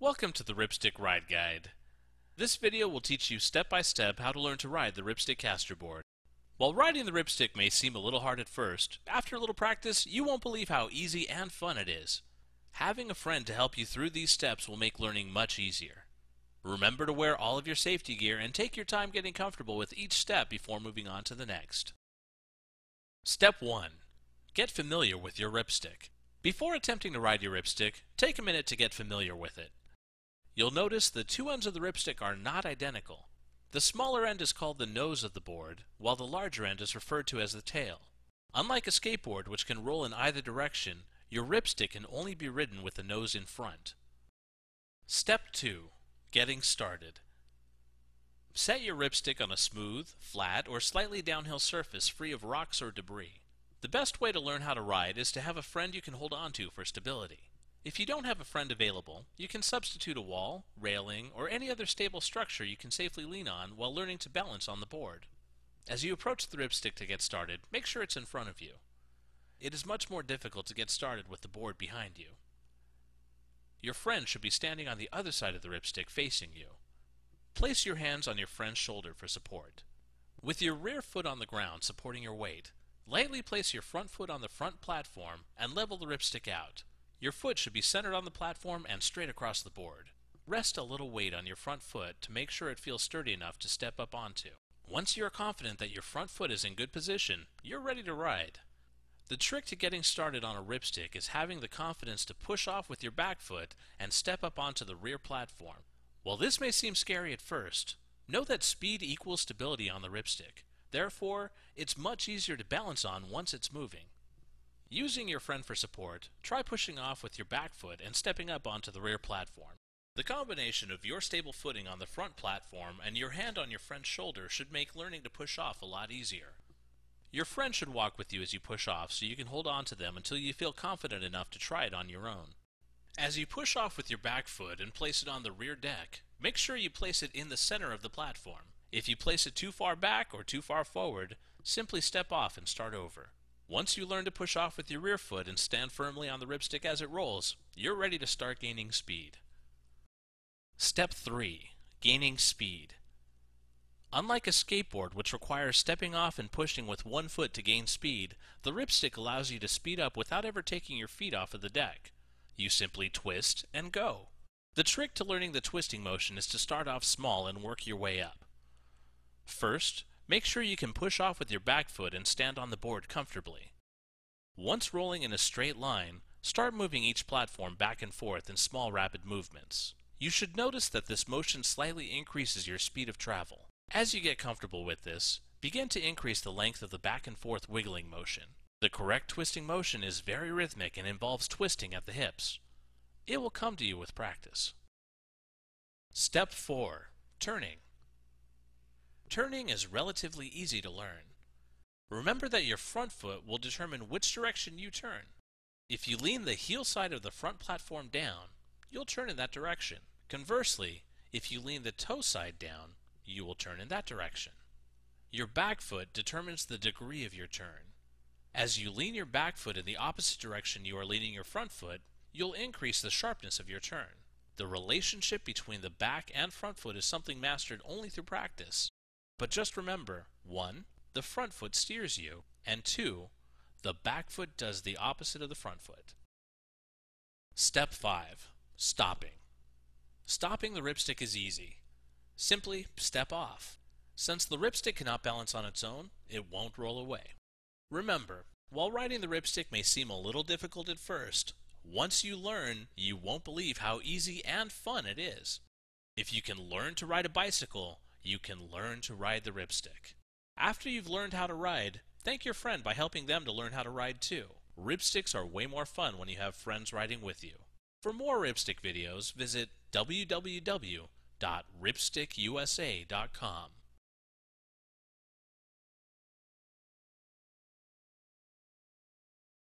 Welcome to the Ripstick Ride Guide. This video will teach you step by step how to learn to ride the Ripstick caster board. While riding the Ripstick may seem a little hard at first, after a little practice you won't believe how easy and fun it is. Having a friend to help you through these steps will make learning much easier. Remember to wear all of your safety gear and take your time getting comfortable with each step before moving on to the next. Step 1. Get familiar with your Ripstick. Before attempting to ride your Ripstick, take a minute to get familiar with it. You'll notice the two ends of the Ripstick are not identical. The smaller end is called the nose of the board, while the larger end is referred to as the tail. Unlike a skateboard, which can roll in either direction, your Ripstick can only be ridden with the nose in front. Step 2. Getting started. Set your Ripstick on a smooth, flat, or slightly downhill surface free of rocks or debris. The best way to learn how to ride is to have a friend you can hold on to for stability. If you don't have a friend available, you can substitute a wall, railing, or any other stable structure you can safely lean on while learning to balance on the board. As you approach the Ripstick to get started, make sure it's in front of you. It is much more difficult to get started with the board behind you. Your friend should be standing on the other side of the Ripstick facing you. Place your hands on your friend's shoulder for support. With your rear foot on the ground supporting your weight, lightly place your front foot on the front platform and level the Ripstick out. Your foot should be centered on the platform and straight across the board. Rest a little weight on your front foot to make sure it feels sturdy enough to step up onto. Once you are confident that your front foot is in good position, you're ready to ride. The trick to getting started on a Ripstick is having the confidence to push off with your back foot and step up onto the rear platform. While this may seem scary at first, know that speed equals stability on the Ripstick. Therefore, it's much easier to balance on once it's moving. Using your friend for support, try pushing off with your back foot and stepping up onto the rear platform. The combination of your stable footing on the front platform and your hand on your friend's shoulder should make learning to push off a lot easier. Your friend should walk with you as you push off so you can hold on to them until you feel confident enough to try it on your own. As you push off with your back foot and place it on the rear deck, make sure you place it in the center of the platform. If you place it too far back or too far forward, simply step off and start over. Once you learn to push off with your rear foot and stand firmly on the Ripstick as it rolls, you're ready to start gaining speed. Step 3. Gaining speed. Unlike a skateboard, which requires stepping off and pushing with one foot to gain speed, the Ripstick allows you to speed up without ever taking your feet off of the deck. You simply twist and go. The trick to learning the twisting motion is to start off small and work your way up. First, make sure you can push off with your back foot and stand on the board comfortably. Once rolling in a straight line, start moving each platform back and forth in small rapid movements. You should notice that this motion slightly increases your speed of travel. As you get comfortable with this, begin to increase the length of the back and forth wiggling motion. The correct twisting motion is very rhythmic and involves twisting at the hips. It will come to you with practice. Step 4. Turning. Turning is relatively easy to learn. Remember that your front foot will determine which direction you turn. If you lean the heel side of the front platform down, you'll turn in that direction. Conversely, if you lean the toe side down, you will turn in that direction. Your back foot determines the degree of your turn. As you lean your back foot in the opposite direction you are leaning your front foot, you'll increase the sharpness of your turn. The relationship between the back and front foot is something mastered only through practice. But just remember, 1. The front foot steers you, and 2. The back foot does the opposite of the front foot. Step 5. Stopping. Stopping the Ripstick is easy. Simply step off. Since the Ripstick cannot balance on its own, it won't roll away. Remember, while riding the Ripstick may seem a little difficult at first, once you learn, you won't believe how easy and fun it is. If you can learn to ride a bicycle, you can learn to ride the Ripstick. After you've learned how to ride, thank your friend by helping them to learn how to ride too. Ripsticks are way more fun when you have friends riding with you. For more Ripstick videos, visit www.ripstickusa.com.